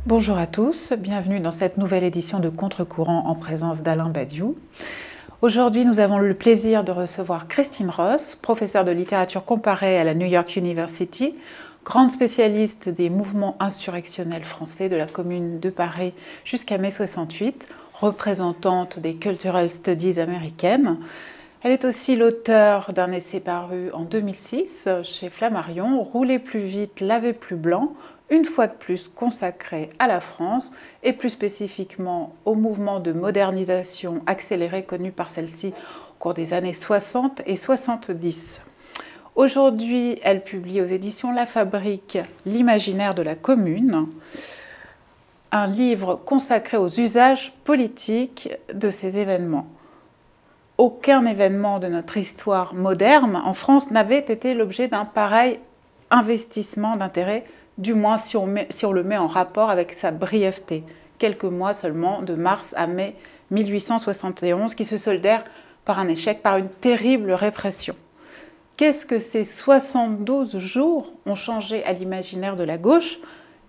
Bonjour à tous, bienvenue dans cette nouvelle édition de Contre-courant en présence d'Alain Badiou. Aujourd'hui, nous avons le plaisir de recevoir Christine Ross, professeure de littérature comparée à la New York University, grande spécialiste des mouvements insurrectionnels français de la Commune de Paris jusqu'à mai 68, représentante des Cultural Studies américaines. Elle est aussi l'auteure d'un essai paru en 2006 chez Flammarion, Rouler plus vite, laver plus blanc, une fois de plus consacré à la France et plus spécifiquement au mouvement de modernisation accéléré connu par celle-ci au cours des années 60 et 70. Aujourd'hui, elle publie aux éditions La Fabrique L'imaginaire de la Commune, un livre consacré aux usages politiques de ces événements. Aucun événement de notre histoire moderne en France n'avait été l'objet d'un pareil investissement d'intérêt, du moins si on le met en rapport avec sa brièveté. Quelques mois seulement, de mars à mai 1871, qui se soldèrent par un échec, par une terrible répression. Qu'est-ce que ces 72 jours ont changé à l'imaginaire de la gauche?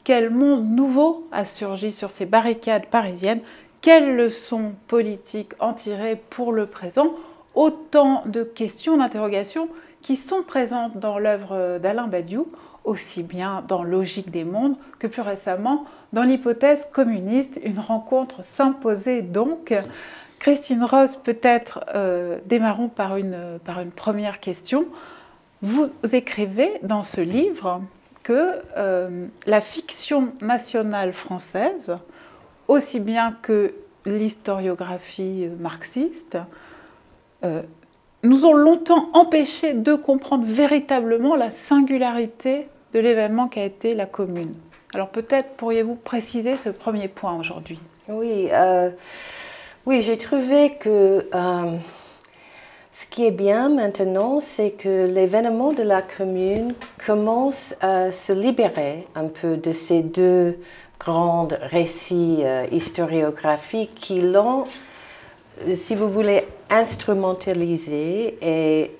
Quel monde nouveau a surgi sur ces barricades parisiennes? Quelles leçons politiques en tirer pour le présent? Autant de questions, d'interrogations qui sont présentes dans l'œuvre d'Alain Badiou, aussi bien dans Logique des mondes que plus récemment dans l'hypothèse communiste. Une rencontre s'imposait donc. Christine Ross, peut-être démarrons par une première question. Vous écrivez dans ce livre que la fiction nationale française, aussi bien que l'historiographie marxiste, nous ont longtemps empêchés de comprendre véritablement la singularité de l'événement qu'a été la Commune. Alors peut-être pourriez-vous préciser ce premier point aujourd'hui? Oui, oui, j'ai trouvé que ce qui est bien maintenant, c'est que l'événement de la Commune commence à se libérer un peu de ces deux grands récits historiographiques qui l'ont, si vous voulez, instrumentalisé et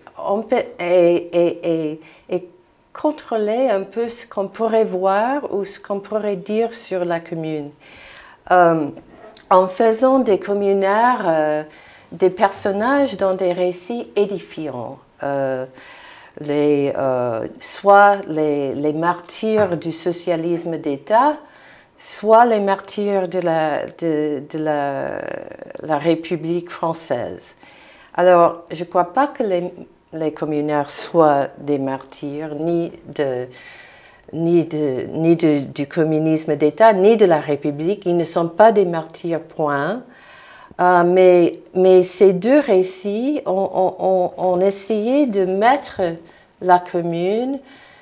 contrôler un peu ce qu'on pourrait voir ou ce qu'on pourrait dire sur la Commune. En faisant des communaires des personnages dans des récits édifiants, soit les martyrs du socialisme d'État, soit les martyrs de la République française. Alors, je ne crois pas que les communaires soient des martyrs, ni du communisme d'État, ni de la République. Ils ne sont pas des martyrs, point. Mais ces deux récits ont essayé de mettre la Commune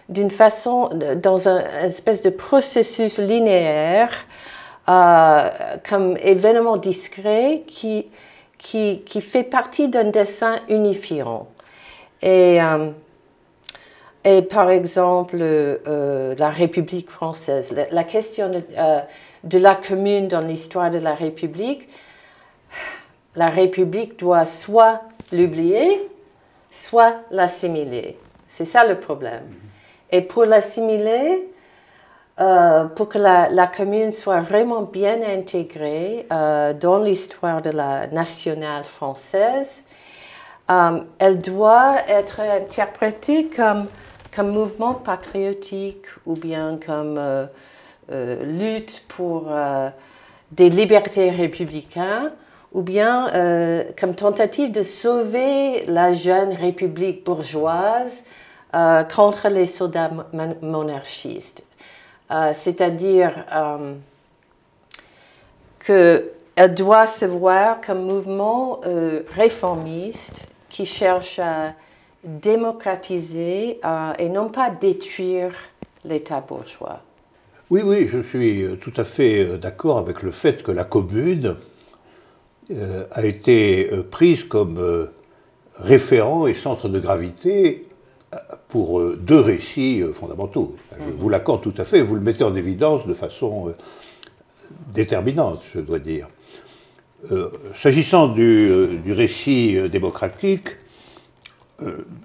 d'une façon, dans une espèce de processus linéaire, comme événement discret qui fait partie d'un dessin unifiant. Et par exemple, la République française, la question de la Commune dans l'histoire de la République doit soit l'oublier, soit l'assimiler. C'est ça le problème. Et pour l'assimiler, pour que la Commune soit vraiment bien intégrée dans l'histoire de la nationale française, elle doit être interprétée comme mouvement patriotique ou bien comme lutte pour des libertés républicaines ou bien comme tentative de sauver la jeune République bourgeoise contre les soldats monarchistes. C'est-à-dire qu'elle doit se voir comme mouvement réformiste qui cherche à démocratiser et non pas détruire l'État bourgeois. Oui, je suis tout à fait d'accord avec le fait que la Commune a été prise comme référent et centre de gravité pour deux récits fondamentaux. Je vous l'accorde tout à fait, vous le mettez en évidence de façon déterminante, je dois dire. S'agissant du récit démocratique,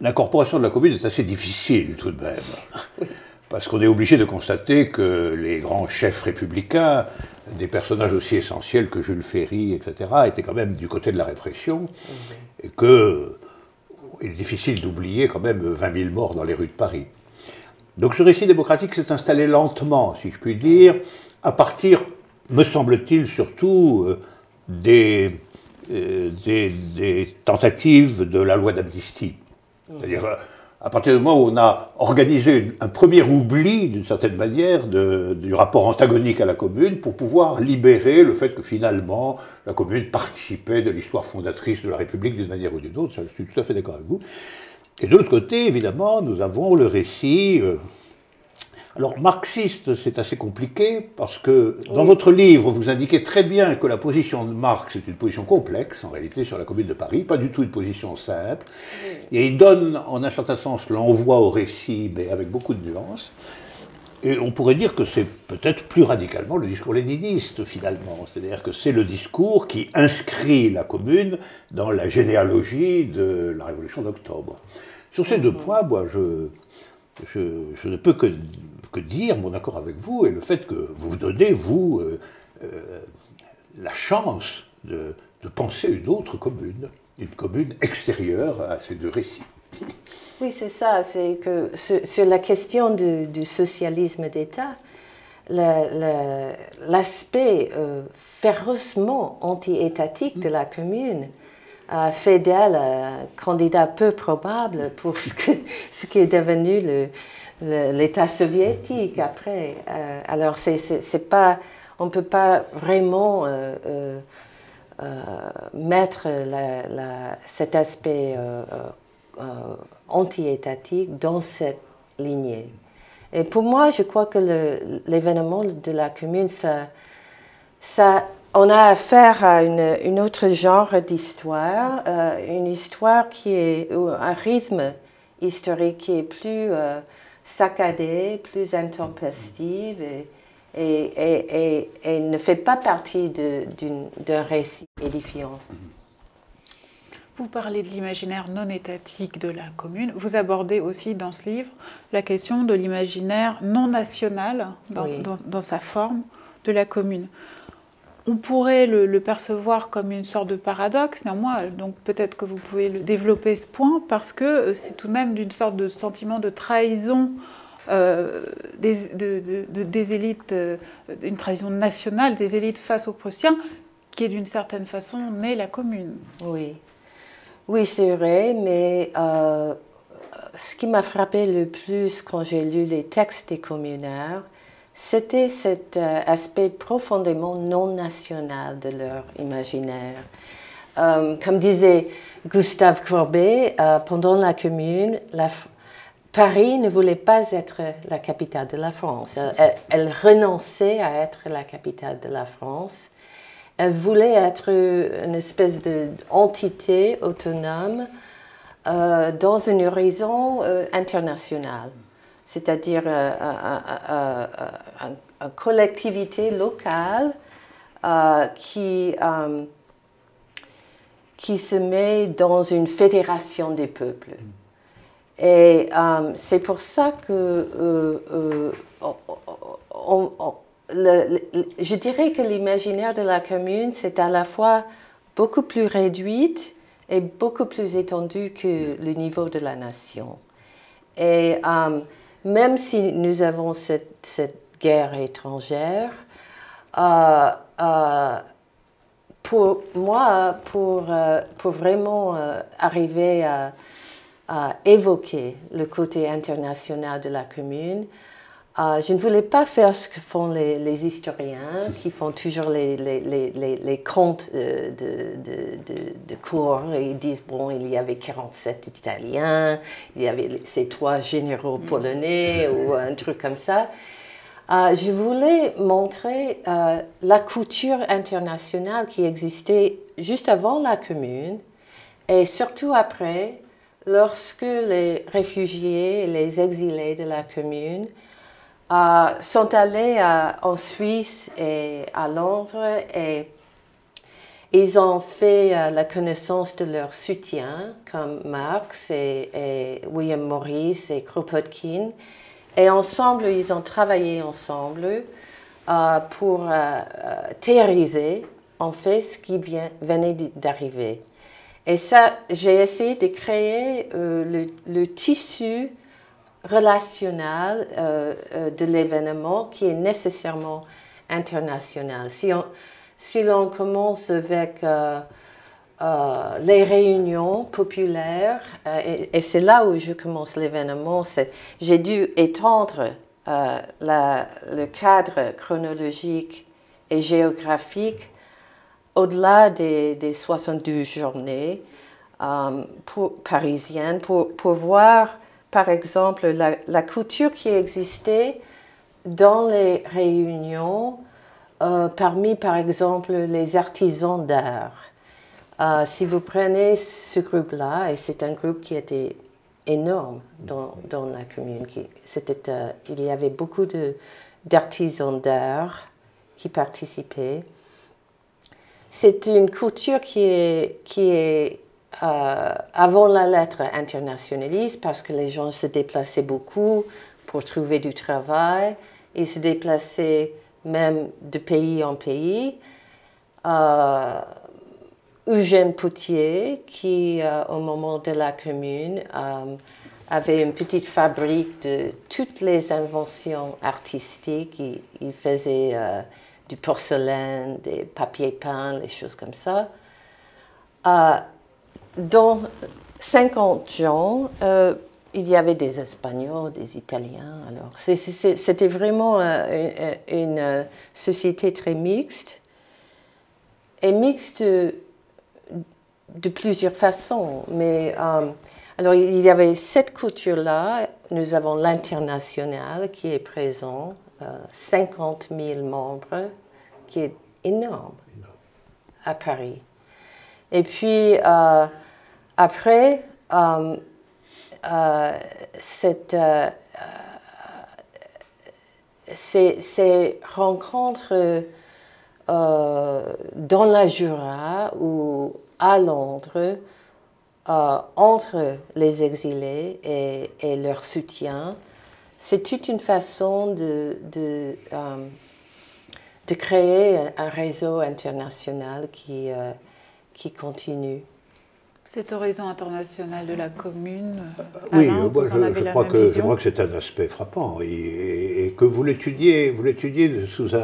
l'incorporation de la Commune est assez difficile tout de même. parce qu'on est obligé de constater que les grands chefs républicains, des personnages aussi essentiels que Jules Ferry, etc., étaient quand même du côté de la répression, et qu'il est difficile d'oublier quand même 20 000 morts dans les rues de Paris. Donc ce récit démocratique s'est installé lentement, si je puis dire, à partir, me semble-t-il, surtout des tentatives de la loi d'amnistie. C'est-à-dire, à partir du moment où on a organisé un premier oubli, d'une certaine manière, du rapport antagonique à la commune, pour pouvoir libérer le fait que finalement, la commune participait de l'histoire fondatrice de la République d'une manière ou d'une autre, je suis tout à fait d'accord avec vous. Et de l'autre côté, évidemment, nous avons le récit... Alors, marxiste, c'est assez compliqué, parce que dans votre livre, vous indiquez très bien que la position de Marx est une position complexe, en réalité, sur la Commune de Paris, pas du tout une position simple. Et il donne, en un certain sens, l'envoi au récit, mais avec beaucoup de nuances. Et on pourrait dire que c'est peut-être plus radicalement le discours léniniste, finalement. C'est-à-dire que c'est le discours qui inscrit la Commune dans la généalogie de la Révolution d'octobre. Sur ces deux points, moi, je ne peux que dire mon accord avec vous et le fait que vous donnez, vous, la chance de penser une autre commune, une commune extérieure à ces deux récits. Oui, c'est ça. C'est que sur la question du socialisme d'État, l'aspect férocement anti-étatique de la commune fait d'elle un candidat peu probable pour ce qui est devenu l'État soviétique après. Alors, c'est pas, on ne peut pas vraiment mettre cet aspect anti-étatique dans cette lignée. Et pour moi, je crois que l'événement de la commune, on a affaire à une autre genre d'histoire, une histoire qui est un rythme historique qui est plus saccadé, plus intempestive et ne fait pas partie d'un récit édifiant. Vous parlez de l'imaginaire non étatique de la commune. Vous abordez aussi dans ce livre la question de l'imaginaire non national dans sa forme de la commune. On pourrait le percevoir comme une sorte de paradoxe, néanmoins, donc peut-être que vous pouvez le développer ce point, parce que c'est tout de même d'une sorte de sentiment de trahison des élites, une trahison nationale des élites face aux Prussiens, qui est d'une certaine façon née la commune. Oui, oui, c'est vrai, mais ce qui m'a frappé le plus quand j'ai lu les textes des communaires, c'était cet aspect profondément non national de leur imaginaire. Comme disait Gustave Courbet, pendant la Commune, Paris ne voulait pas être la capitale de la France. Elle renonçait à être la capitale de la France. Elle voulait être une espèce d'entité autonome dans un horizon international. C'est-à-dire une collectivité locale qui se met dans une fédération des peuples. Et c'est pour ça que je dirais que l'imaginaire de la commune, c'est à la fois beaucoup plus réduit et beaucoup plus étendu que le niveau de la nation. Et même si nous avons cette guerre étrangère, pour moi, pour vraiment arriver à évoquer le côté international de la commune, je ne voulais pas faire ce que font les historiens, qui font toujours les comptes de cours. Ils disent, bon, il y avait 47 Italiens, il y avait ces 3 généraux polonais, ou un truc comme ça. Je voulais montrer la couture internationale qui existait juste avant la Commune, et surtout après, lorsque les réfugiés et les exilés de la Commune sont allés en Suisse et à Londres et ils ont fait la connaissance de leurs soutiens comme Marx et William Morris et Kropotkin Et ensemble, ils ont travaillé ensemble pour théoriser en fait ce qui venait d'arriver. Et ça, j'ai essayé de créer le tissu relationnel de l'événement qui est nécessairement international. Si l'on commence avec les réunions populaires, et c'est là où je commence l'événement, j'ai dû étendre le cadre chronologique et géographique au-delà des 72 journées parisiennes pour voir, par exemple, la culture qui existait dans les réunions parmi, par exemple, les artisans d'art. Si vous prenez ce groupe-là, et c'est un groupe qui était énorme dans la commune, il y avait beaucoup d'artisans d'art qui participaient. C'est une culture qui est avant la lettre internationaliste, parce que les gens se déplaçaient beaucoup pour trouver du travail. Ils se déplaçaient même de pays en pays. Eugène Poutier, qui au moment de la Commune avait une petite fabrique de toutes les inventions artistiques. Il faisait du porcelaine, des papiers peints, des choses comme ça. Dans 50 gens, il y avait des Espagnols, des Italiens. Alors, c'était vraiment une société très mixte. Et mixte de plusieurs façons. Mais alors, il y avait cette culture-là. Nous avons l'international qui est présent, 50 000 membres, qui est énorme à Paris. Et puis, après, ces rencontres dans la Jura ou à Londres, entre les exilés et leur soutien, c'est toute une façon de créer un réseau international qui continue. Cet horizon international de la commune, oui, Alain, je crois que c'est un aspect frappant et que vous l'étudiez sous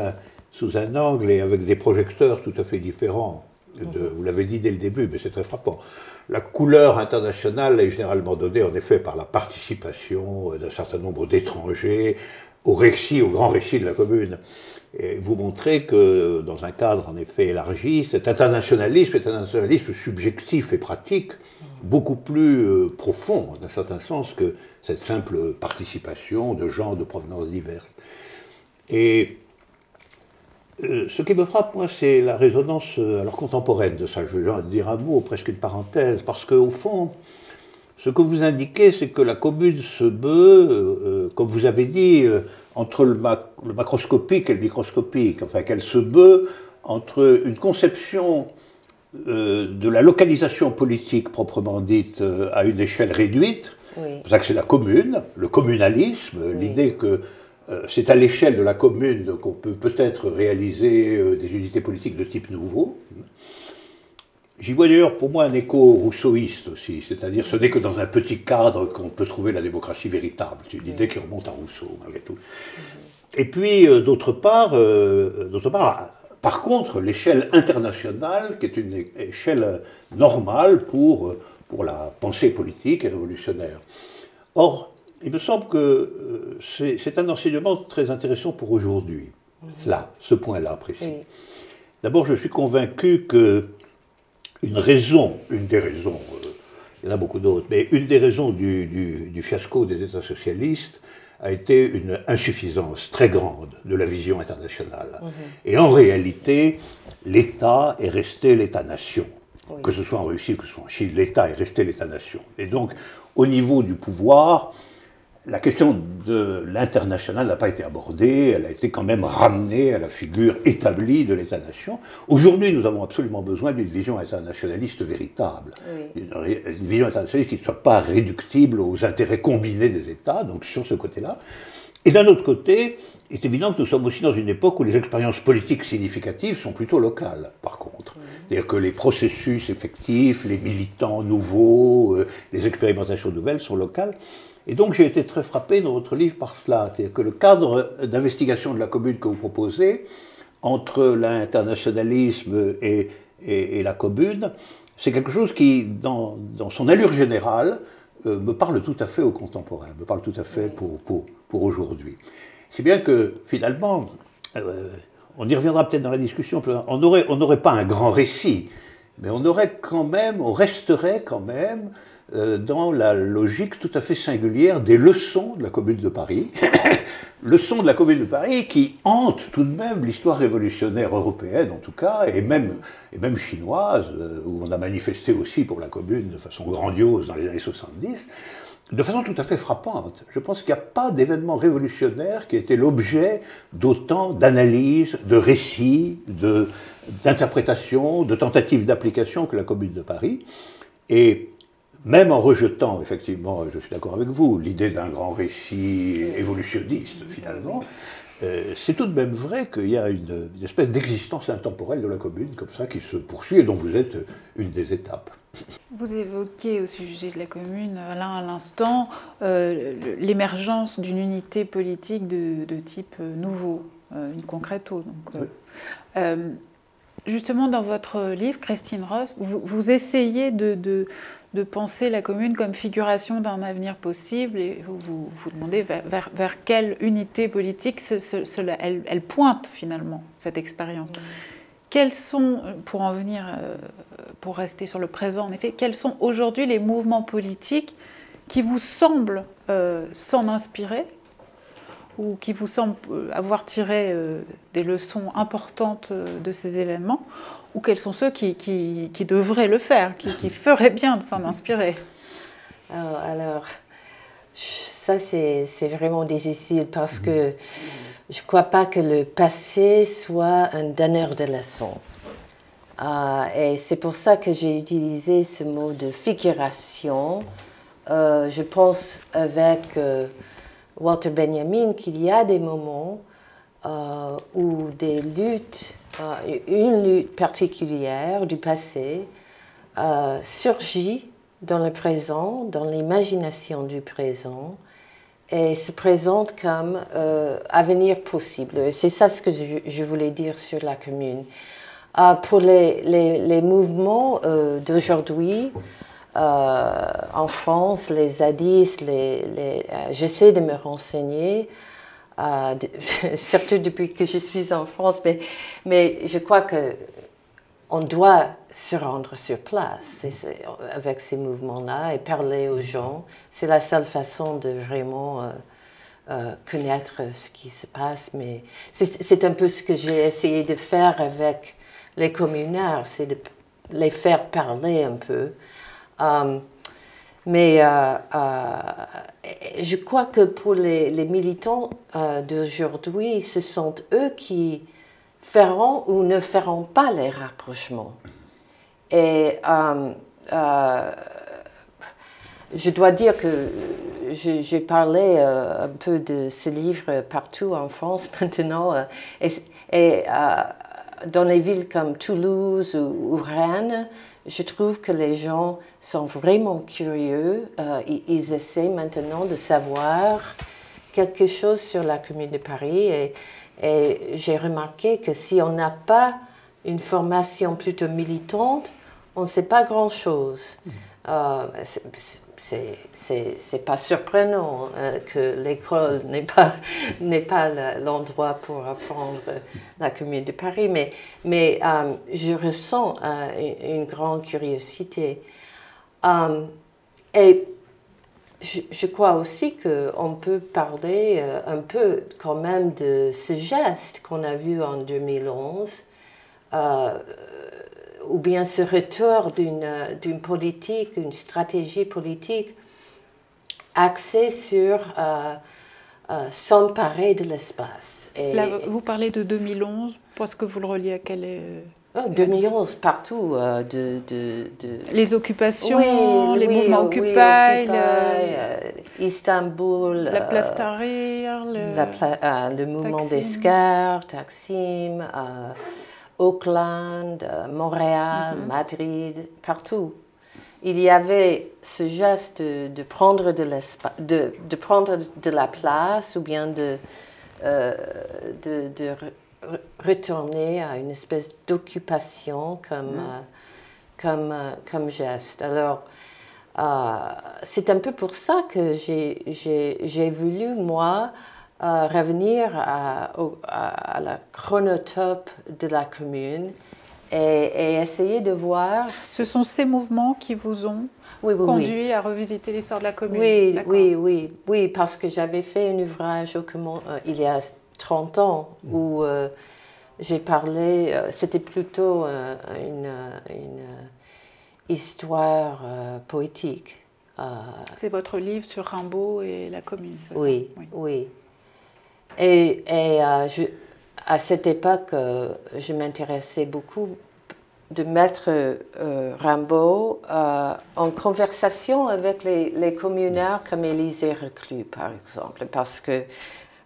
un angle et avec des projecteurs tout à fait différents. Vous l'avez dit dès le début, mais c'est très frappant. La couleur internationale est généralement donnée en effet par la participation d'un certain nombre d'étrangers au grand récit de la commune. Et vous montrez que dans un cadre en effet élargi, cet internationalisme est un internationalisme subjectif et pratique, beaucoup plus profond d'un certain sens que cette simple participation de gens de provenances diverses. Et ce qui me frappe, moi, c'est la résonance alors contemporaine de ça. Je veux dire un mot, presque une parenthèse, parce qu'au fond, ce que vous indiquez, c'est que la commune se meut, comme vous avez dit, entre le macroscopique et le microscopique, enfin qu'elle se meut entre une conception de la localisation politique proprement dite à une échelle réduite, oui. C'est pour ça que c'est la commune, le communalisme, oui. L'idée que c'est à l'échelle de la commune qu'on peut peut-être réaliser des unités politiques de type nouveau. J'y vois d'ailleurs pour moi un écho rousseauiste aussi, c'est-à-dire ce n'est que dans un petit cadre qu'on peut trouver la démocratie véritable. C'est une idée qui remonte à Rousseau malgré tout. Et puis d'autre part, par contre, l'échelle internationale, qui est une échelle normale pour la pensée politique et révolutionnaire. Or, il me semble que c'est un enseignement très intéressant pour aujourd'hui, ce point-là précis. Oui. D'abord, je suis convaincu que une des raisons, il y en a beaucoup d'autres, mais une des raisons du fiasco des États socialistes a été une insuffisance très grande de la vision internationale. Et en réalité, l'État est resté l'État-nation. Oui. Que ce soit en Russie, que ce soit en Chine, l'État est resté l'État-nation. Et donc, au niveau du pouvoir, la question de l'international n'a pas été abordée, elle a été quand même ramenée à la figure établie de l'État-nation. Aujourd'hui, nous avons absolument besoin d'une vision internationaliste véritable. Oui. Une vision internationaliste qui ne soit pas réductible aux intérêts combinés des États, donc sur ce côté-là. Et d'un autre côté, il est évident que nous sommes aussi dans une époque où les expériences politiques significatives sont plutôt locales, par contre. C'est-à-dire que les processus effectifs, les militants nouveaux, les expérimentations nouvelles sont locales. Et donc j'ai été très frappé dans votre livre par cela. C'est-à-dire que le cadre d'investigation de la commune que vous proposez, entre l'internationalisme et la commune, c'est quelque chose qui, dans son allure générale, me parle tout à fait aux contemporains, me parle tout à fait pour aujourd'hui. C'est bien que, finalement, on y reviendra peut-être dans la discussion, on n'aurait pas un grand récit, mais on resterait quand même dans la logique tout à fait singulière des leçons de la Commune de Paris, leçons de la Commune de Paris qui hantent tout de même l'histoire révolutionnaire européenne, en tout cas, et même chinoise, où on a manifesté aussi pour la Commune de façon grandiose dans les années 70, de façon tout à fait frappante. Je pense qu'il n'y a pas d'événement révolutionnaire qui ait été l'objet d'autant d'analyses, de récits, d'interprétations, de tentatives d'application que la Commune de Paris. Et même en rejetant, effectivement, je suis d'accord avec vous, l'idée d'un grand récit évolutionniste, finalement, c'est tout de même vrai qu'il y a une espèce d'existence intemporelle de la Commune, comme ça, qui se poursuit et dont vous êtes une des étapes. Vous évoquez au sujet de la Commune, là à l'instant, l'émergence d'une unité politique de type nouveau, une concreto. Donc, oui. Justement, dans votre livre, Christine Ross, vous essayez de penser la Commune comme figuration d'un avenir possible et vous demandez vers quelle unité politique elle pointe finalement, cette expérience. Quels sont, pour en venir, pour rester sur le présent en effet, quels sont aujourd'hui les mouvements politiques qui vous semblent s'en inspirer ou qui vous semblent avoir tiré des leçons importantes de ces événements, ou quels sont ceux qui devraient le faire, qui feraient bien de s'en inspirer? Alors, ça c'est vraiment difficile parce que je ne crois pas que le passé soit un donneur de leçons. Et c'est pour ça que j'ai utilisé ce mot de figuration. Je pense avec Walter Benjamin qu'il y a des moments où des luttes, une lutte particulière du passé surgit dans le présent, dans l'imagination du présent, et se présente comme avenir possible. C'est ça ce que je voulais dire sur la Commune. Pour les mouvements d'aujourd'hui, en France, les zadistes, j'essaie de me renseigner, surtout depuis que je suis en France, mais je crois qu'on doit se rendre sur place avec ces mouvements-là et parler aux gens. C'est la seule façon de vraiment connaître ce qui se passe. Mais c'est un peu ce que j'ai essayé de faire avec les communaires, c'est de les faire parler un peu. Mais je crois que pour les militants d'aujourd'hui, ce sont eux qui feront ou ne feront pas les rapprochements. Et je dois dire que j'ai parlé un peu de ce livre partout en France maintenant. Et dans les villes comme Toulouse ou Rennes, je trouve que les gens sont vraiment curieux. Ils essaient maintenant de savoir quelque chose sur la Commune de Paris. Et j'ai remarqué que si on n'a pas une formation plutôt militante, on ne sait pas grand-chose. C'est pas surprenant que l'école n'est pas l'endroit pour apprendre la Commune de Paris, mais je ressens une grande curiosité. Et je crois aussi qu'on peut parler un peu quand même de ce geste qu'on a vu en 2011, ou bien ce retour d'une politique, une stratégie politique axée sur s'emparer de l'espace. Là, vous parlez de 2011, parce que vous le reliez à quelle Oh, 2011, partout. Les occupations, oui, les oui, mouvements oui, Occupy, Istanbul, la place Tahrir, le mouvement des Scars, Taksim, Auckland, Montréal, Madrid, partout. Il y avait ce geste de prendre de prendre de la place ou bien de retourner à une espèce d'occupation comme geste. Alors, c'est un peu pour ça que j'ai voulu, moi, revenir à la chronotope de la commune et essayer de voir... Ce sont ces mouvements qui vous ont conduit à revisiter l'histoire de la commune? Oui, parce que j'avais fait un ouvrage il y a 30 ans où j'ai parlé, c'était plutôt une histoire poétique. C'est votre livre sur Rimbaud et la commune, c'est oui, ça? Oui. Et à cette époque, je m'intéressais beaucoup de mettre Rimbaud en conversation avec les communards comme Élisée Reclus, par exemple, parce que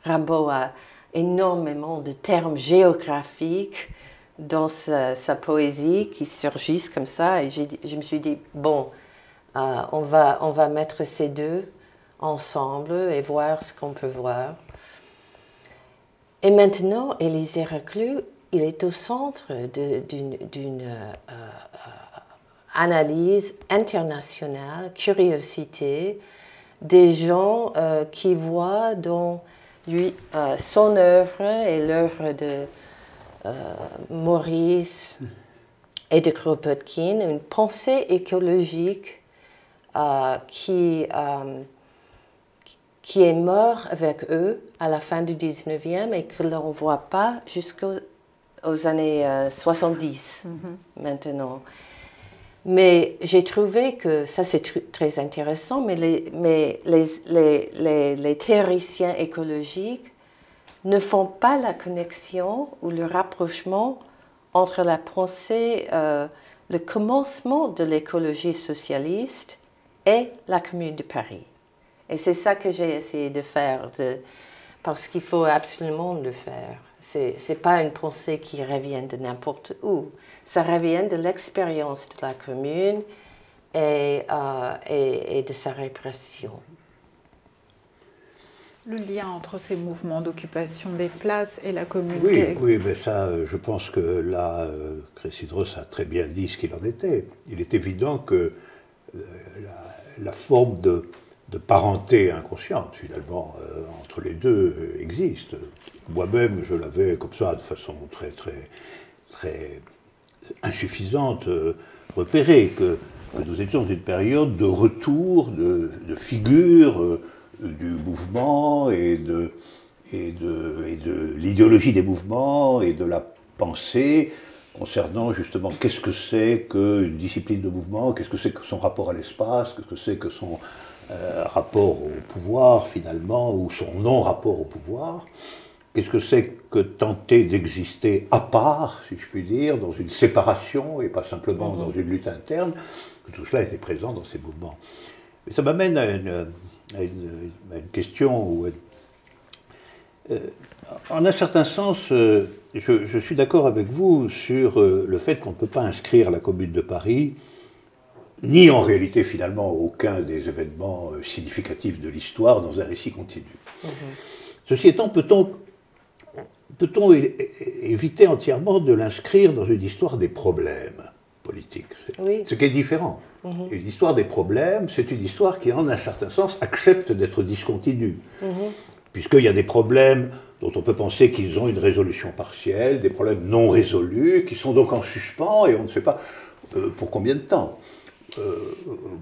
Rimbaud a énormément de termes géographiques dans sa poésie qui surgissent comme ça, et je me suis dit, bon, on va mettre ces deux ensemble et voir ce qu'on peut voir. Et maintenant, Élisée Reclus, il est au centre d'une analyse internationale, curiosité, des gens qui voient dans lui son œuvre et l'œuvre de Maurice et de Kropotkin, une pensée écologique qui est mort avec eux à la fin du 19e et que l'on ne voit pas jusqu'aux années 70 maintenant. Mais j'ai trouvé que, ça c'est très intéressant, mais les théoriciens écologiques ne font pas la connexion ou le rapprochement entre la pensée, le commencement de l'écologie socialiste et la Commune de Paris. Et c'est ça que j'ai essayé de faire, parce qu'il faut absolument le faire. Ce n'est pas une pensée qui revient de n'importe où. Ça revient de l'expérience de la commune et de sa répression. Le lien entre ces mouvements d'occupation des places et la commune. Oui, mais ça, je pense que là, Christine Ross a très bien dit ce qu'il en était. Il est évident que la forme de parenté inconsciente, finalement, entre les deux existe. Moi-même, je l'avais comme ça, de façon très, très, très insuffisante, repéré, que nous étions dans une période de retour de figures du mouvement et de l'idéologie des mouvements et de la pensée concernant justement qu'est-ce que c'est qu'une discipline de mouvement, qu'est-ce que c'est que son rapport à l'espace, qu'est-ce que c'est que son rapport au pouvoir finalement, ou son non-rapport au pouvoir, qu'est-ce que c'est que tenter d'exister à part, si je puis dire, dans une séparation et pas simplement dans une lutte interne, que tout cela était présent dans ces mouvements. Mais ça m'amène à une question où, en un certain sens, je suis d'accord avec vous sur le fait qu'on ne peut pas inscrire la Commune de Paris, ni en réalité finalement aucun des événements significatifs de l'histoire dans un récit continu. Ceci étant, peut-on éviter entièrement de l'inscrire dans une histoire des problèmes politiques, ce qui est différent. Et l'histoire des problèmes, c'est une histoire qui, en un certain sens, accepte d'être discontinue. Puisqu'il y a des problèmes dont on peut penser qu'ils ont une résolution partielle, des problèmes non résolus, qui sont donc en suspens et on ne sait pas pour combien de temps.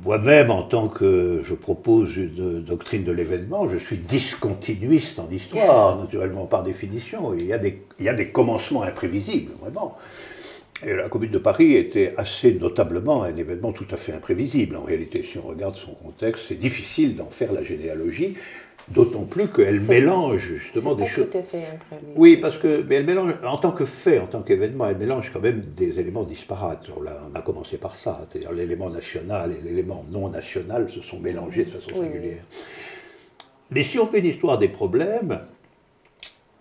Moi-même, en tant que je propose une doctrine de l'événement, je suis discontinuiste en histoire, naturellement, par définition. Et il y a des commencements imprévisibles, vraiment. Et la Commune de Paris était assez notablement un événement tout à fait imprévisible. En réalité, si on regarde son contexte, c'est difficile d'en faire la généalogie, D'autant plus qu'elle mélange justement des choses. Tout à fait imprévisible. Oui, parce que mais elle mélange, en tant que fait, en tant qu'événement, elle mélange quand même des éléments disparates. On a commencé par ça, c'est-à-dire l'élément national et l'élément non national se sont mélangés de façon singulière. Mais si on fait l'histoire des problèmes,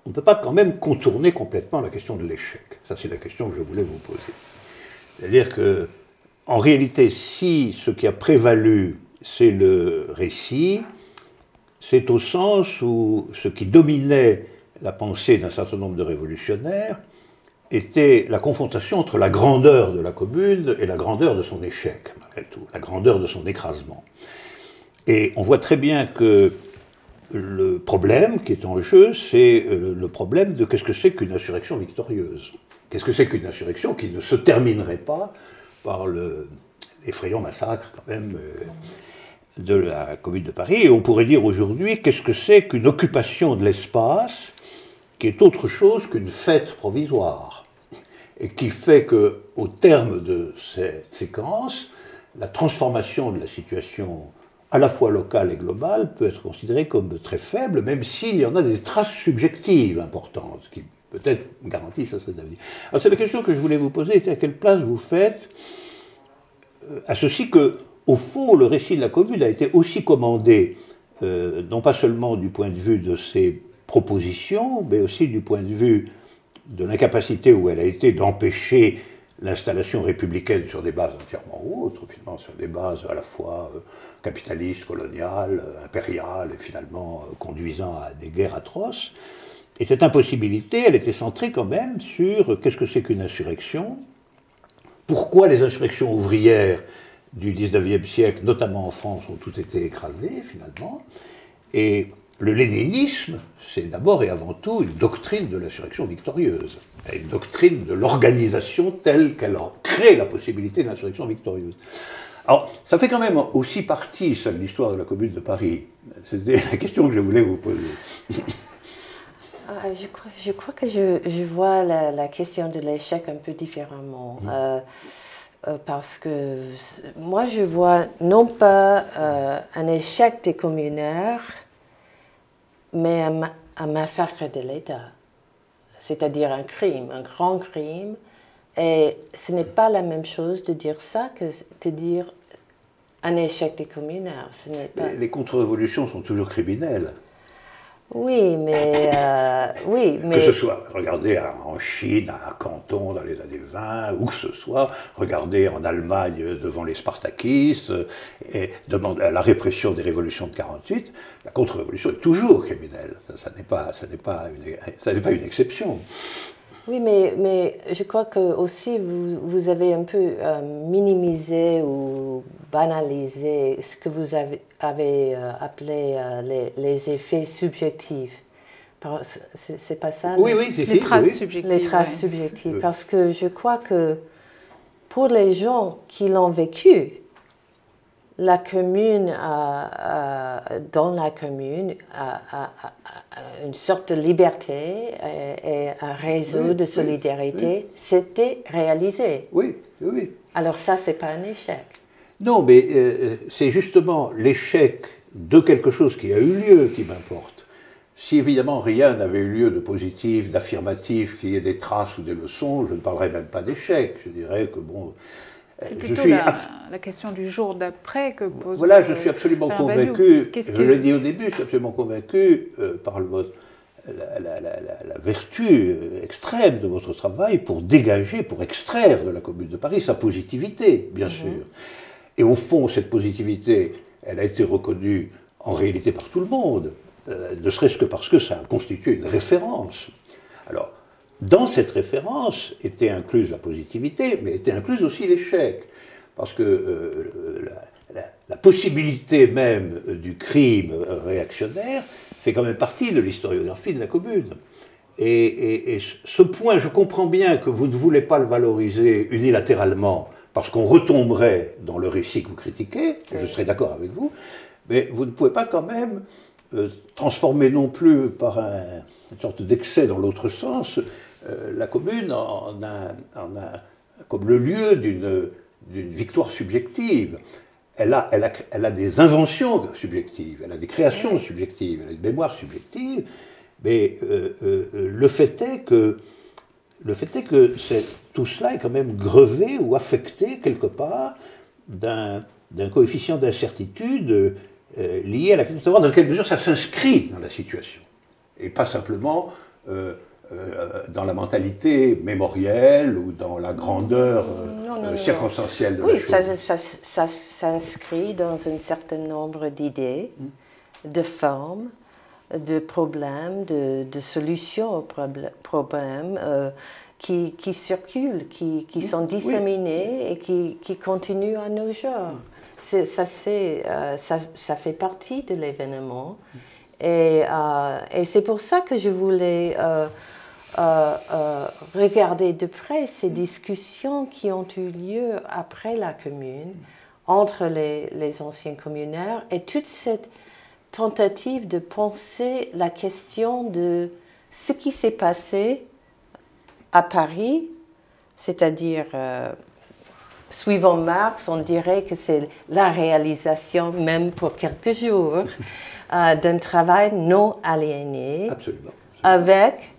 on ne peut pas quand même contourner complètement la question de l'échec. Ça, c'est la question que je voulais vous poser. C'est-à-dire que, en réalité, si ce qui a prévalu, c'est le récit, c'est au sens où ce qui dominait la pensée d'un certain nombre de révolutionnaires était la confrontation entre la grandeur de la commune et la grandeur de son échec, malgré tout, la grandeur de son écrasement. Et on voit très bien que le problème qui est en jeu, c'est le problème de qu'est-ce que c'est qu'une insurrection victorieuse. Qu'est-ce que c'est qu'une insurrection qui ne se terminerait pas par l'effrayant massacre, quand même, de la Commune de Paris. Et on pourrait dire aujourd'hui, qu'est-ce que c'est qu'une occupation de l'espace qui est autre chose qu'une fête provisoire, et qui fait qu'au terme de cette séquence, la transformation de la situation à la fois locale et globale peut être considérée comme très faible, même s'il y en a des traces subjectives importantes, qui peut-être garantissent à cet avenir. Alors c'est la question que je voulais vous poser, c'est à quelle place vous faites à ceci que, au fond, le récit de la Commune a été aussi commandé, non pas seulement du point de vue de ses propositions, mais aussi du point de vue de l'incapacité où elle a été d'empêcher l'installation républicaine sur des bases entièrement autres, finalement sur des bases à la fois capitalistes, coloniales, impériales, et finalement conduisant à des guerres atroces. Et cette impossibilité, elle était centrée quand même sur qu'est-ce que c'est qu'une insurrection, pourquoi les insurrections ouvrières du 19e siècle, notamment en France, ont toutes été écrasées, finalement. Et le léninisme, c'est d'abord et avant tout une doctrine de l'insurrection victorieuse, une doctrine de l'organisation telle qu'elle crée la possibilité de l'insurrection victorieuse. Alors, ça fait quand même aussi partie, ça, de l'histoire de la Commune de Paris. C'était la question que je voulais vous poser. Je crois que je vois la question de l'échec un peu différemment. Parce que moi, je vois non pas un échec des communaires, mais un massacre de l'État. C'est-à-dire un crime, un grand crime. Et ce n'est pas la même chose de dire ça que de dire un échec des communaires. Ce n'est pas... Les contre-révolutions sont toujours criminelles. Oui, mais... Que ce soit, regardez en Chine, à Canton dans les années 20, ou que ce soit, regardez en Allemagne devant les spartakistes, et demandez la répression des révolutions de 1948, la contre-révolution est toujours criminelle. Ça n'est pas une exception. Oui, mais je crois que aussi vous avez un peu minimisé ou banalisé ce que vous avez appelé les effets subjectifs. C'est pas ça? Oui, les traces subjectives. Les traces subjectives. Parce que je crois que pour les gens qui l'ont vécu, la commune dans la commune a une sorte de liberté et un réseau de solidarité. C'était réalisé. Oui. Alors ça, c'est pas un échec. Non, mais c'est justement l'échec de quelque chose qui a eu lieu qui m'importe. Si évidemment rien n'avait eu lieu de positif, d'affirmatif, qu'il y ait des traces ou des leçons, je ne parlerais même pas d'échec. Je dirais que bon... C'est plutôt la question du jour d'après que pose... Voilà, je suis absolument convaincu, je l'ai dit au début, je suis absolument convaincu par la vertu extrême de votre travail pour dégager, pour extraire de la Commune de Paris sa positivité, bien sûr. Et au fond, cette positivité, elle a été reconnue en réalité par tout le monde, ne serait-ce que parce que ça a constitué une référence. Alors, dans cette référence était incluse la positivité, mais était incluse aussi l'échec. Parce que la possibilité même du crime réactionnaire fait quand même partie de l'historiographie de la Commune. Et ce point, je comprends bien que vous ne voulez pas le valoriser unilatéralement, parce qu'on retomberait dans le récit que vous critiquez, je serais d'accord avec vous, mais vous ne pouvez pas quand même transformer non plus par une sorte d'excès dans l'autre sens la Commune comme le lieu d'une victoire subjective. elle a des inventions subjectives, elle a des créations subjectives, elle a une mémoire subjective, mais le fait est que tout cela est quand même grevé ou affecté quelque part d'un coefficient d'incertitude lié à la question de savoir dans quelle mesure ça s'inscrit dans la situation, et pas simplement dans la mentalité mémorielle ou dans la grandeur circonstancielle de la chose. Oui, ça s'inscrit dans un certain nombre d'idées, de formes, de problèmes, de solutions aux problèmes qui circulent, qui sont disséminés et qui continuent à nos jours. Ça fait partie de l'événement. Et c'est pour ça que je voulais regarder de près ces discussions qui ont eu lieu après la Commune, entre les anciens communaires, et toute cette tentative de penser la question de ce qui s'est passé à Paris, c'est-à-dire, suivant Marx, on dirait que c'est la réalisation, même pour quelques jours, d'un travail non aliéné. Absolument. Avec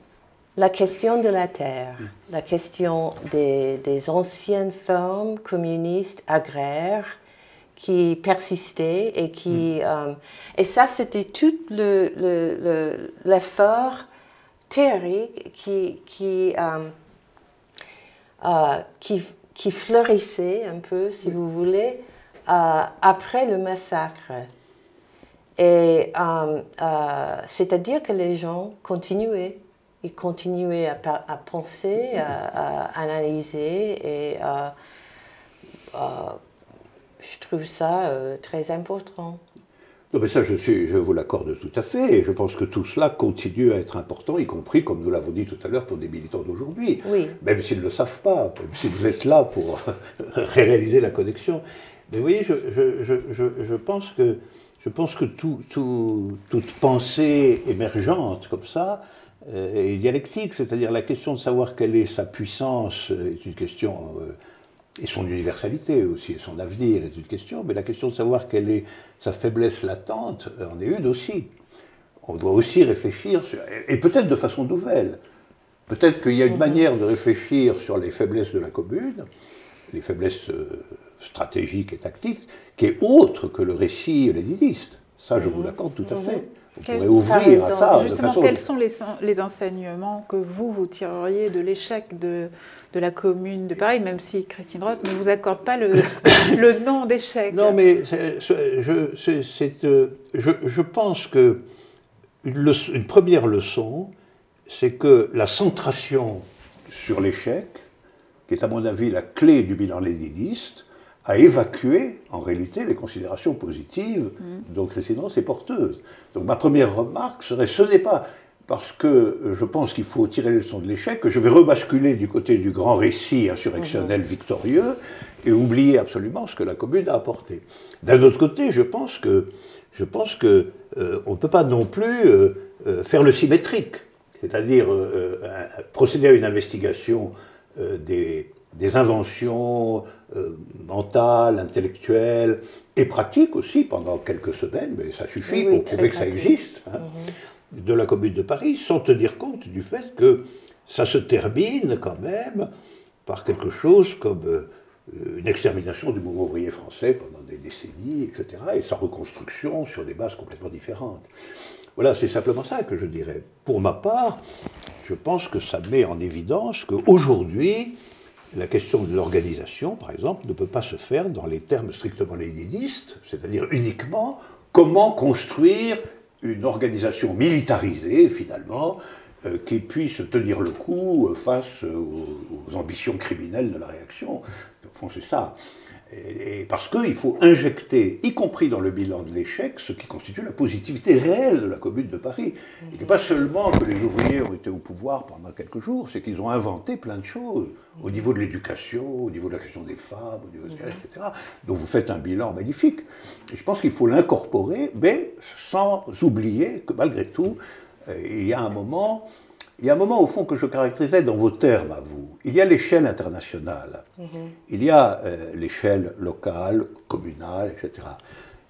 la question de la terre, la question des anciennes formes communistes agraires qui persistaient et qui... et ça, c'était tout l'effort théorique qui fleurissait un peu, si vous voulez, après le massacre. Et c'est-à-dire que les gens continuaient. Ils continuaient à penser, à analyser, et je trouve ça très important. Non, mais ça, je vous l'accorde tout à fait, et je pense que tout cela continue à être important, y compris, comme nous l'avons dit tout à l'heure, pour des militants d'aujourd'hui, oui. Même s'ils ne le savent pas, même si vous êtes là pour réaliser la connexion. Mais vous voyez, je pense que toute pensée émergente comme ça est dialectique, c'est-à-dire la question de savoir quelle est sa puissance est une question, et son universalité aussi, et son avenir est une question, mais la question de savoir quelle est sa faiblesse latente en est une aussi. On doit aussi réfléchir, et peut-être de façon nouvelle. Peut-être qu'il y a une manière de réfléchir sur les faiblesses de la commune, les faiblesses stratégiques et tactiques, qui est autre que le récit léniniste. Ça, je vous l'accorde tout à fait. On pourrait ouvrir à ça. Justement, quels sont les enseignements que vous tireriez de l'échec de la Commune de Paris, même si Christine Ross ne vous accorde pas le nom d'échec? Non, mais je pense que une première leçon, c'est que la centration sur l'échec, qui est à mon avis la clé du bilan léniniste, a évacué en réalité les considérations positives dont Christine Ross est porteuse. Donc ma première remarque serait, ce n'est pas parce que je pense qu'il faut tirer les leçons de l'échec que je vais rebasculer du côté du grand récit insurrectionnel victorieux et oublier absolument ce que la Commune a apporté. D'un autre côté, je pense que on ne peut pas non plus faire le symétrique, c'est-à-dire procéder à une investigation des inventions mentales, intellectuelles et pratiques aussi pendant quelques semaines, mais ça suffit pour prouver que ça existe, de la Commune de Paris, sans tenir compte du fait que ça se termine quand même par quelque chose comme une extermination du mouvement ouvrier français pendant des décennies, etc., et sa reconstruction sur des bases complètement différentes. Voilà, c'est simplement ça que je dirais. Pour ma part, je pense que ça met en évidence qu'aujourd'hui, la question de l'organisation, par exemple, ne peut pas se faire dans les termes strictement léninistes, c'est-à-dire uniquement comment construire une organisation militarisée, finalement, qui puisse tenir le coup face aux ambitions criminelles de la réaction. Au fond, c'est ça. Et parce qu'il faut injecter, y compris dans le bilan de l'échec, ce qui constitue la positivité réelle de la Commune de Paris. Et pas seulement que les ouvriers ont été au pouvoir pendant quelques jours, c'est qu'ils ont inventé plein de choses, au niveau de l'éducation, au niveau de la question des femmes, au niveau etc., dont vous faites un bilan magnifique. Et je pense qu'il faut l'incorporer, mais sans oublier que malgré tout, il y a un moment au fond que je caractérisais dans vos termes à vous. il y a l'échelle internationale, il y a l'échelle locale, communale, etc.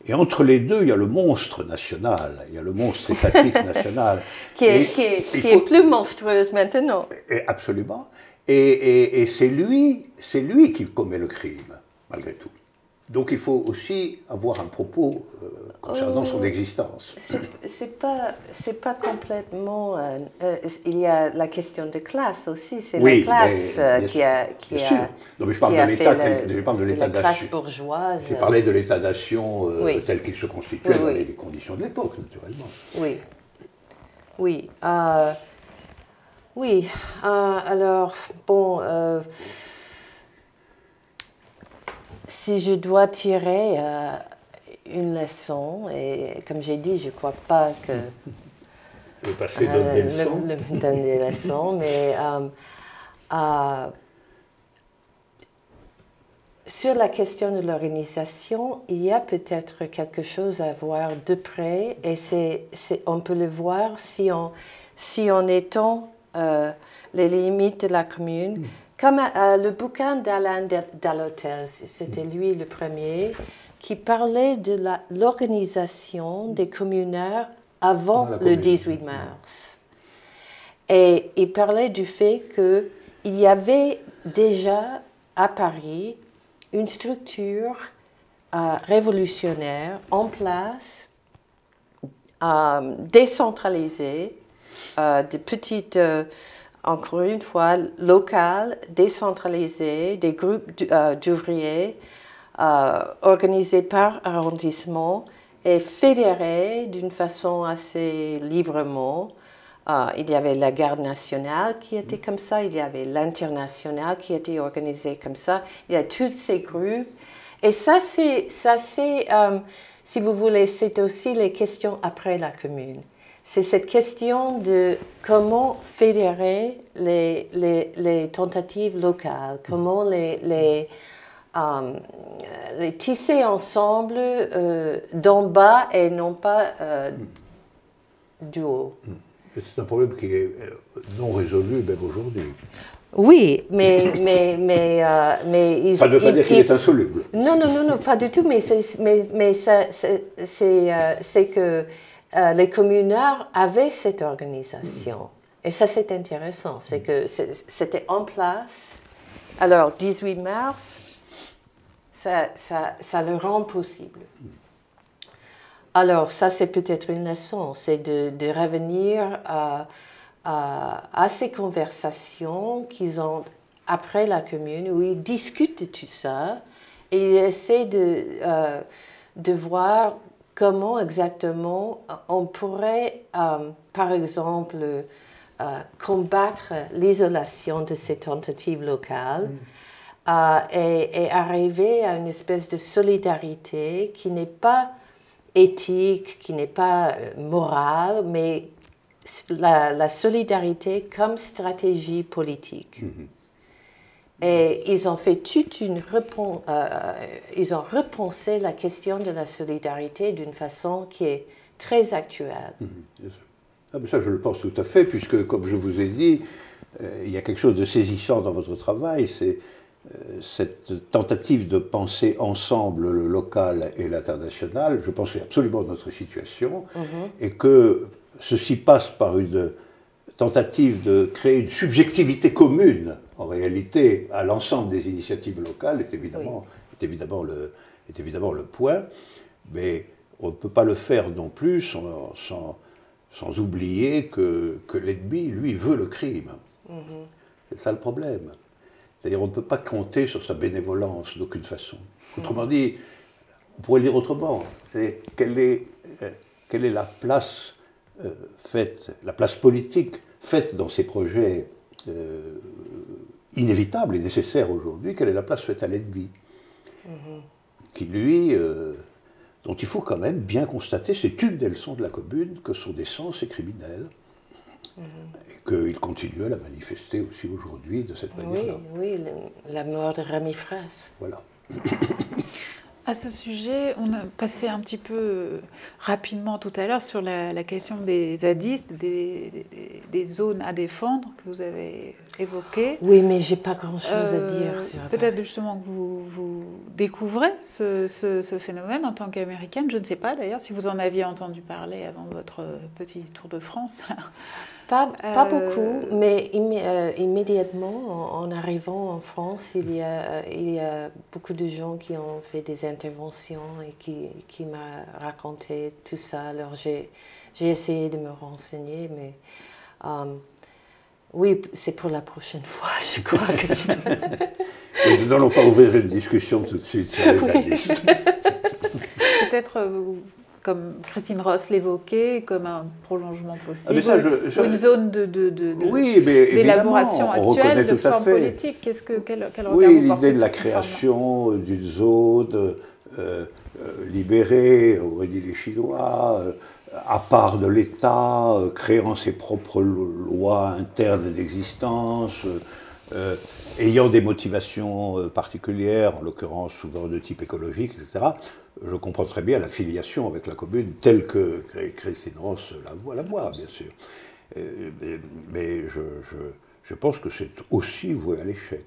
Et entre les deux, il y a le monstre national, il y a le monstre étatique national. qui est plus monstrueuse maintenant. Absolument. Et c'est lui qui commet le crime, malgré tout. Donc il faut aussi avoir un propos concernant son existence. C'est pas complètement. Il y a la question de classe aussi. C'est la classe qui a. Non, mais je parle de l'état la classe bourgeoise. J'ai parlé de l'état-nation tel qu'il se constituait dans les conditions de l'époque, naturellement. Oui. Oui. Oui. Alors, bon. Si je dois tirer une leçon, et comme j'ai dit, je ne crois pas que... Le passé donne des leçons. Donne des leçons, mais sur la question de l'organisation, il y a peut-être quelque chose à voir de près, et on peut le voir si on étend les limites de la commune. Comme le bouquin d'Alain Dalhotel, c'était lui le premier, qui parlait de l'organisation des communaires avant le 18 mars. Et il parlait du fait qu'il y avait déjà à Paris une structure révolutionnaire en place, décentralisée, de petites... encore une fois, local, décentralisé, des groupes d'ouvriers organisés par arrondissement et fédérés d'une façon assez librement. Il y avait la garde nationale qui était comme ça, il y avait l'international qui était organisé comme ça, il y a tous ces groupes. Et ça, c'est si vous voulez, c'est aussi les questions après la commune. C'est cette question de comment fédérer les tentatives locales, comment les tisser ensemble d'en bas et non pas du haut. C'est un problème qui est non résolu même aujourd'hui. Oui, mais ça ne veut pas dire qu'il est insoluble. Non, pas du tout, mais c'est que les communaires avaient cette organisation. Et ça, c'est intéressant. C'est que c'était en place. Alors, 18 mars, ça le rend possible. Alors, ça, c'est peut-être une leçon. C'est de revenir à ces conversations qu'ils ont après la commune, où ils discutent de tout ça. Et ils essaient de voir comment exactement on pourrait, par exemple, combattre l'isolation de ces tentatives locales et arriver à une espèce de solidarité qui n'est pas éthique, qui n'est pas morale, mais la solidarité comme stratégie politique. Et ils ont fait ils ont repensé la question de la solidarité d'une façon qui est très actuelle. Ah, mais ça, je le pense tout à fait, puisque, comme je vous ai dit, il y a quelque chose de saisissant dans votre travail, c'est cette tentative de penser ensemble le local et l'international. Je pense que c'est absolument notre situation, et que ceci passe par une tentative de créer une subjectivité commune, en réalité, à l'ensemble des initiatives locales, est évidemment le point, mais on ne peut pas le faire non plus sans oublier que l'ennemi, lui, veut le crime. C'est ça le problème. C'est-à-dire on ne peut pas compter sur sa bénévolence d'aucune façon. Autrement dit, on pourrait le dire autrement, c'est quelle est la place la place politique faite dans ces projets inévitables et nécessaires aujourd'hui, quelle est la place faite à l'ennemi, qui lui, dont il faut quand même bien constater, c'est une des leçons de la commune, que son essence est criminelle, et qu'il continue à la manifester aussi aujourd'hui de cette manière-là. Oui, la mort de Rémi Fraisse. Voilà. À ce sujet, on a passé un petit peu rapidement tout à l'heure sur la question des zadistes, des zones à défendre que vous avez évoquées. Oui, mais j'ai pas grand-chose à dire sur. Peut-être justement que vous découvrez ce phénomène en tant qu'américaine. Je ne sais pas d'ailleurs si vous en aviez entendu parler avant votre petit tour de France. Pas beaucoup, mais immédiatement, en arrivant en France, il y a beaucoup de gens qui ont fait des interventions et qui m'ont raconté tout ça. Alors j'ai essayé de me renseigner, mais oui, c'est pour la prochaine fois, je crois que je dois... Et nous n'allons pas ouvrir une discussion tout de suite sur les zadistes. Peut-être... comme Christine Ross l'évoquait, comme un prolongement possible, ou une zone d'élaboration actuelle de forme politique. Quel regard vous portez l'idée de la sur création d'une zone libérée, aurait dit les Chinois, à part de l'État, créant ses propres lois internes d'existence, ayant des motivations particulières, en l'occurrence souvent de type écologique, etc. Je comprends très bien la filiation avec la commune telle que Christine Ross la voit, bien sûr. Mais je pense que c'est aussi voué à l'échec.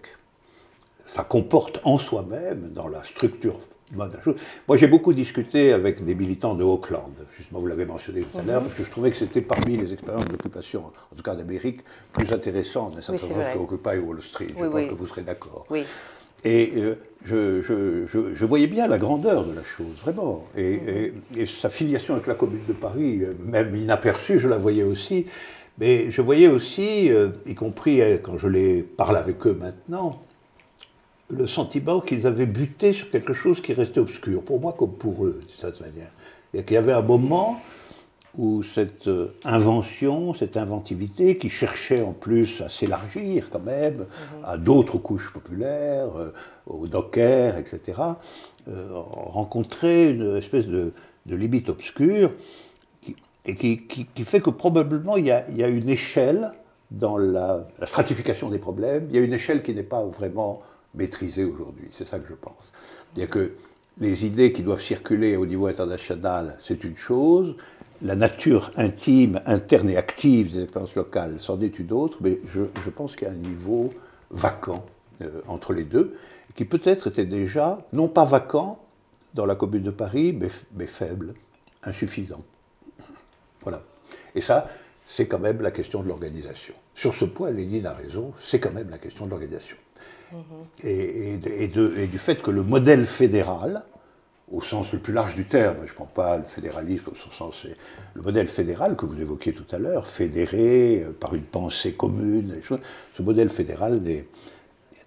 Ça comporte en soi-même, dans la structure mode de la chose. Moi, j'ai beaucoup discuté avec des militants de Auckland, justement, vous l'avez mentionné tout à l'heure, parce que je trouvais que c'était parmi les expériences d'occupation, en tout cas d'Amérique, plus intéressantes d'un certain sens qu'Occupy Wall Street. Je pense que vous serez d'accord. Oui. Et je voyais bien la grandeur de la chose, vraiment. Et sa filiation avec la Commune de Paris, même inaperçue, je la voyais aussi. Mais je voyais aussi, y compris quand je les parle avec eux maintenant, le sentiment qu'ils avaient buté sur quelque chose qui restait obscur, pour moi comme pour eux, d'une certaine manière. Et qu'il y avait un moment où cette invention, cette inventivité, qui cherchait en plus à s'élargir quand même à d'autres couches populaires, au docker, etc., rencontrait une espèce de limite obscure qui fait que probablement il y a une échelle dans la stratification des problèmes, il y a une échelle qui n'est pas vraiment maîtrisée aujourd'hui, c'est ça que je pense. C'est-à-dire que les idées qui doivent circuler au niveau international, c'est une chose, la nature intime, interne et active des expériences locales, c'en est une autre, mais je pense qu'il y a un niveau vacant entre les deux, qui peut-être était déjà, non pas vacant dans la Commune de Paris, mais faible, insuffisant. Voilà. Et ça, c'est quand même la question de l'organisation. Sur ce point, Lénine a raison, c'est quand même la question de l'organisation. Et du fait que le modèle fédéral, au sens le plus large du terme, je ne prends pas le fédéralisme au sens, le modèle fédéral que vous évoquiez tout à l'heure, fédéré par une pensée commune, ce modèle fédéral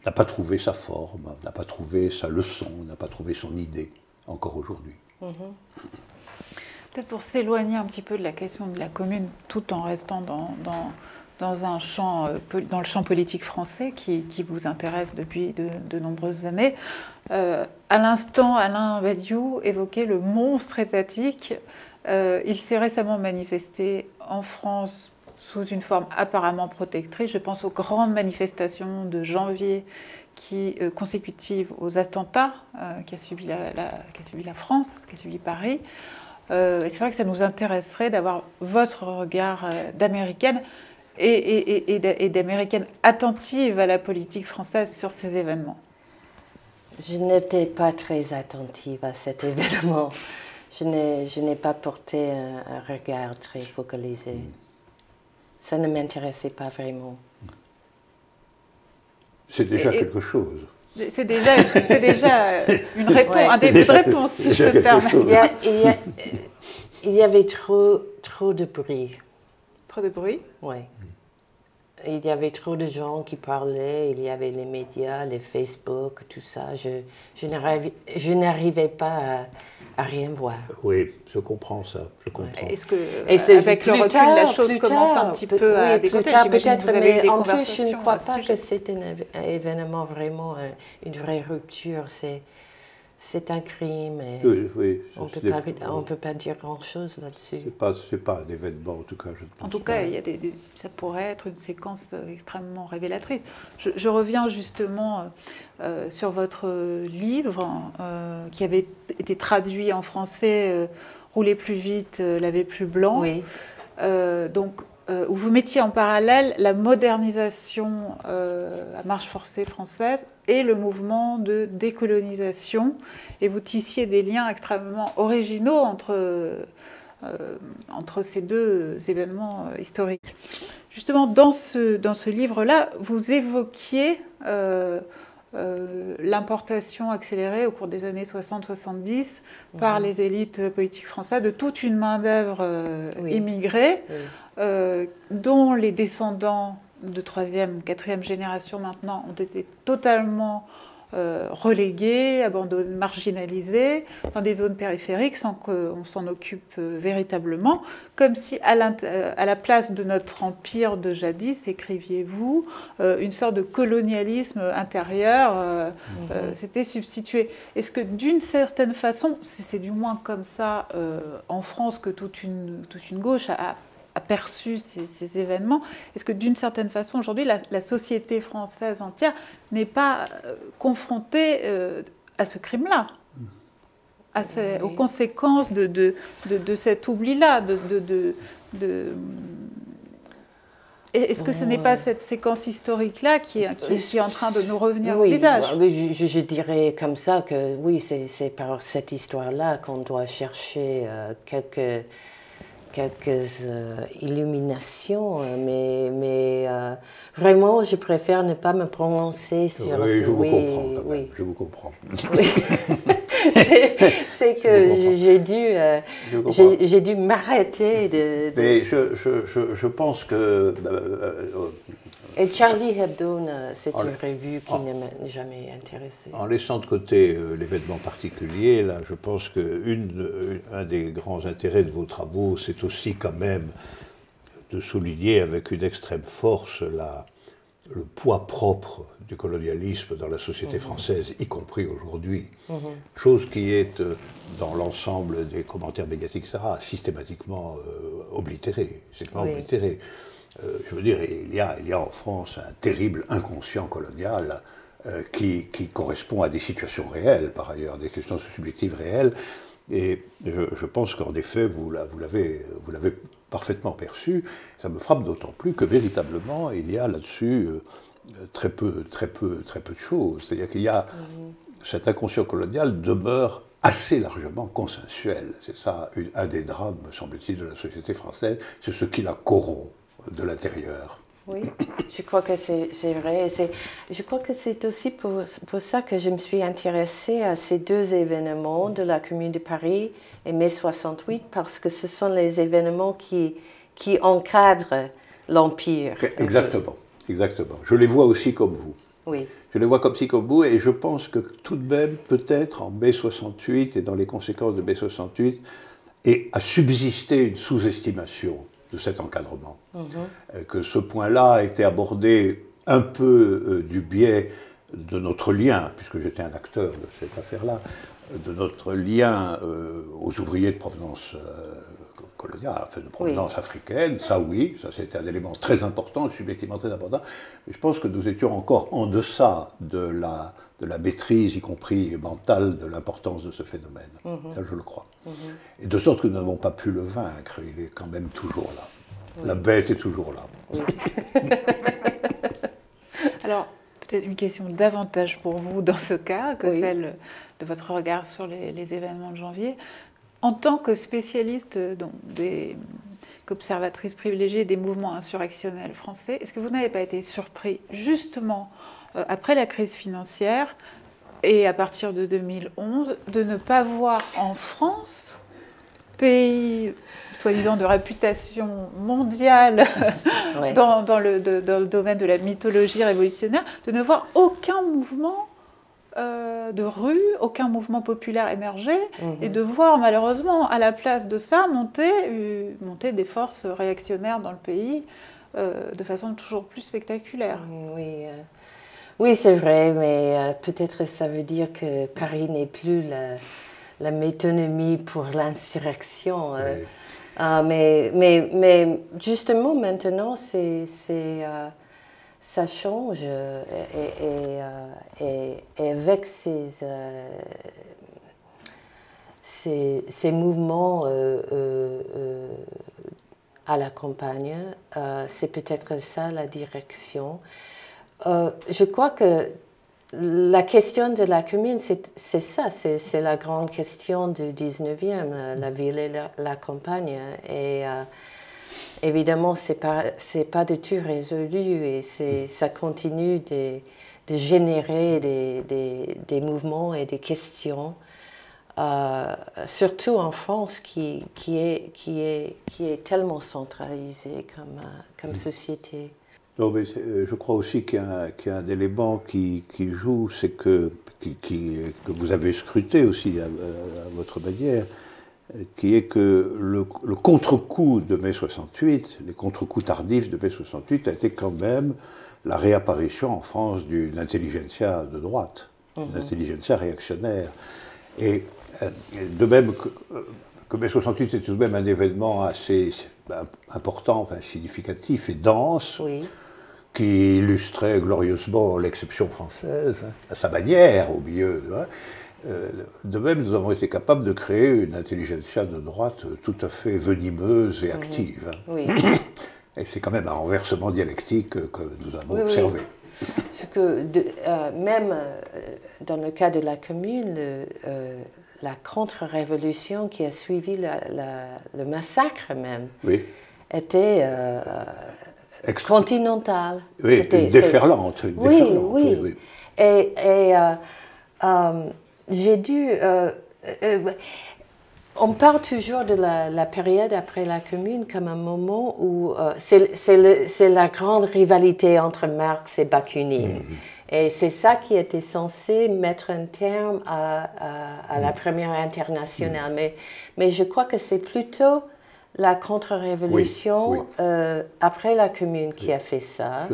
n'a pas trouvé sa forme, n'a pas trouvé sa leçon, n'a pas trouvé son idée, encore aujourd'hui. Peut-être pour s'éloigner un petit peu de la question de la commune, tout en restant dans le champ politique français qui vous intéresse depuis de nombreuses années. À l'instant, Alain Badiou évoquait le monstre étatique. Il s'est récemment manifesté en France sous une forme apparemment protectrice. Je pense aux grandes manifestations de janvier consécutives aux attentats qu'a subi la France, qu'a subi Paris. Et c'est vrai que ça nous intéresserait d'avoir votre regard d'américaine et d'américaine attentive à la politique française sur ces événements. Je n'étais pas très attentive à cet événement. Je n'ai pas porté un regard très focalisé. Ça ne m'intéressait pas vraiment. C'est déjà quelque chose. C'est déjà une réponse, un début de réponse, si je peux me permettre. Il y avait trop de bruit. Trop de bruit? Oui. Il y avait trop de gens qui parlaient, il y avait les médias, les Facebook, tout ça. Je n'arrivais pas à rien voir. Oui, je comprends ça. Je comprends. Est-ce que, avec le recul, la chose commence un petit peu à décoter? Peut-être, vous avez eu des en conversations. plus, je ne crois pas que c'est un événement vraiment une vraie rupture. c'est un crime. Et oui, on ne peut pas dire grand-chose là-dessus. C'est pas un événement, en tout cas. Je ne pense En tout pas. cas, ça pourrait être une séquence extrêmement révélatrice. Je reviens justement sur votre livre qui avait été traduit en français, Rouler plus vite, laver plus blanc. Oui. Où vous mettiez en parallèle la modernisation à marche forcée française et le mouvement de décolonisation, et vous tissiez des liens extrêmement originaux entre ces deux événements historiques. Justement, dans ce livre-là, vous évoquiez l'importation accélérée au cours des années 60-70 par les élites politiques françaises de toute une main-d'œuvre immigrée, dont les descendants de 3e, 4e génération maintenant ont été totalement relégués, abandonnés, marginalisés, dans des zones périphériques sans qu'on s'en occupe véritablement, comme si à la place de notre empire de jadis, écriviez-vous, une sorte de colonialisme intérieur s'était substitué. Est-ce que d'une certaine façon, c'est du moins comme ça en France que toute une gauche a perçu ces événements, est-ce que d'une certaine façon, aujourd'hui, la société française entière n'est pas confrontée à ce crime-là, aux conséquences de cet oubli-là Est-ce que ce n'est pas cette séquence historique-là qui est en train de nous revenir au visage? Oui, je dirais comme ça que oui, c'est par cette histoire-là qu'on doit chercher quelques illuminations, mais vraiment, je préfère ne pas me prononcer sur... Oui, je vous comprends. C'est que j'ai dû m'arrêter de... Mais je pense que... Et Charlie Hebdo, c'est une revue qui ne m'a jamais intéressée. En laissant de côté l'événement particulier, là, je pense qu'un des grands intérêts de vos travaux, c'est aussi quand même de souligner avec une extrême force le poids propre du colonialisme dans la société française, y compris aujourd'hui. Chose qui est, dans l'ensemble des commentaires médiatiques, systématiquement oblitérée. Je veux dire, il y a en France un terrible inconscient colonial qui correspond à des situations réelles, par ailleurs, des questions subjectives réelles. Et je pense qu'en effet, vous l'avez parfaitement perçu. Ça me frappe d'autant plus que véritablement, il y a là-dessus très peu de choses. C'est-à-dire qu'il y a cet inconscient colonial demeure assez largement consensuel. C'est ça, un des drames, me semble-t-il, de la société française, c'est ce qui la corrompt de l'intérieur. Oui, je crois que c'est vrai. Je crois que c'est aussi pour ça que je me suis intéressée à ces deux événements de la Commune de Paris et mai 68, parce que ce sont les événements qui encadrent l'Empire. Exactement. Je les vois aussi comme vous. Oui. Je les vois comme vous, et je pense que tout de même, peut-être en mai 68 et dans les conséquences de mai 68, a subsisté une sous-estimation de cet encadrement. Que ce point-là a été abordé un peu du biais de notre lien, puisque j'étais un acteur de cette affaire-là, de notre lien aux ouvriers de provenance coloniale, enfin de provenance africaine. Ça oui, ça c'était un élément très important, subjectivement très important. Mais je pense que nous étions encore en deçà de la maîtrise, y compris mentale, de l'importance de ce phénomène. Ça, je le crois. Et de sorte que nous n'avons pas pu le vaincre. Il est quand même toujours là. La bête est toujours là. Alors, peut-être une question davantage pour vous dans ce cas que celle de votre regard sur les événements de janvier. En tant que spécialiste, qu'observatrice privilégiée des mouvements insurrectionnels français, est-ce que vous n'avez pas été surpris, justement, après la crise financière et à partir de 2011, de ne pas voir en France, pays soi-disant de réputation mondiale dans le domaine de la mythologie révolutionnaire, de ne voir aucun mouvement de rue, aucun mouvement populaire émerger, et de voir malheureusement à la place de ça monter des forces réactionnaires dans le pays de façon toujours plus spectaculaire. Oui, c'est vrai, mais peut-être ça veut dire que Paris n'est plus la métonymie pour l'insurrection. Oui. Mais justement, maintenant, ça change. Et avec ces mouvements à la campagne, c'est peut-être ça la direction. Je crois que la question de la commune, c'est ça, c'est la grande question du 19e, la ville et la campagne. Et évidemment, c'est pas du tout résolu et ça continue de générer des mouvements et des questions, surtout en France qui est tellement centralisée comme société. Non, mais je crois aussi qu'il y a un élément qui joue, c'est que vous avez scruté aussi à votre manière, qui est que le contre-coup de mai 68, les contre-coups tardifs de mai 68, a été quand même la réapparition en France d'une intelligentsia de droite, une intelligentsia réactionnaire. Et de même que mai 68, c'est tout de même un événement assez important, enfin significatif et dense, Oui. qui illustrait glorieusement l'exception française, à sa manière, au milieu. De même, nous avons été capables de créer une intelligentsia de droite tout à fait venimeuse et active. Oui. Et c'est quand même un renversement dialectique que nous avons observé. Oui. Parce que même dans le cas de la Commune, la contre-révolution qui a suivi le massacre même était continentale. Oui, déferlante. Oui. Et j'ai dû... on parle toujours de la période après la Commune comme un moment où c'est la grande rivalité entre Marx et Bakounine. Et c'est ça qui était censé mettre un terme à la Première Internationale. Mais je crois que c'est plutôt la contre-révolution après la Commune qui a fait ça.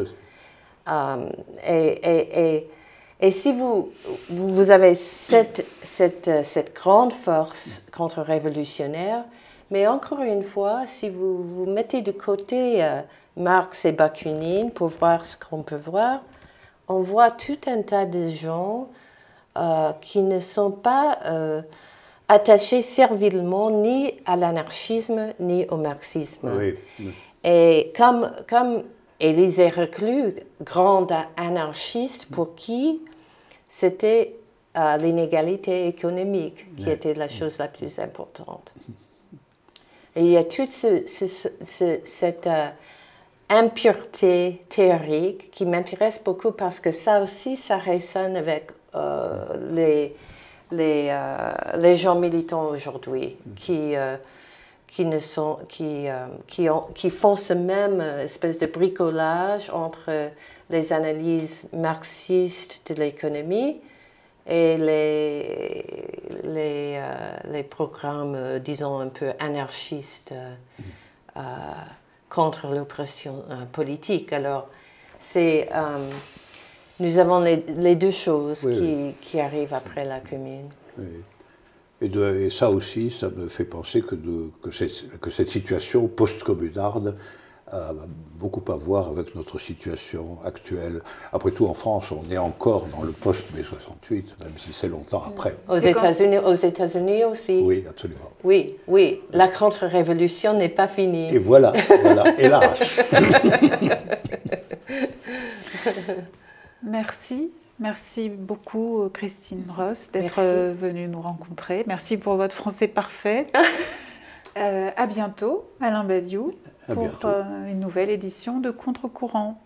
Et si vous avez cette grande force contre-révolutionnaire, mais encore une fois, si vous mettez de côté Marx et Bakounine pour voir ce qu'on peut voir, on voit tout un tas de gens qui ne sont pas attachés servilement ni à l'anarchisme ni au marxisme. Et comme Élisée Reclus, grande anarchiste pour qui c'était l'inégalité économique qui était la chose la plus importante. Et il y a toute cette impureté théorique qui m'intéresse beaucoup parce que ça aussi, ça résonne avec les gens militants aujourd'hui qui font ce même espèce de bricolage entre les analyses marxistes de l'économie et les programmes, disons, un peu anarchistes contre l'oppression politique. Alors, nous avons les deux choses qui arrivent après la Commune. Oui. Et ça aussi, ça me fait penser que cette situation post-communarde a beaucoup à voir avec notre situation actuelle. Après tout, en France, on est encore dans le post-mai 68, même si c'est longtemps après. Aux États-Unis aussi. Oui, absolument. Oui. La contre-révolution n'est pas finie. Et voilà, hélas. Merci beaucoup, Christine Ross, d'être venue nous rencontrer. Merci pour votre français parfait. À bientôt, Alain Badiou, pour une nouvelle édition de Contre-courant.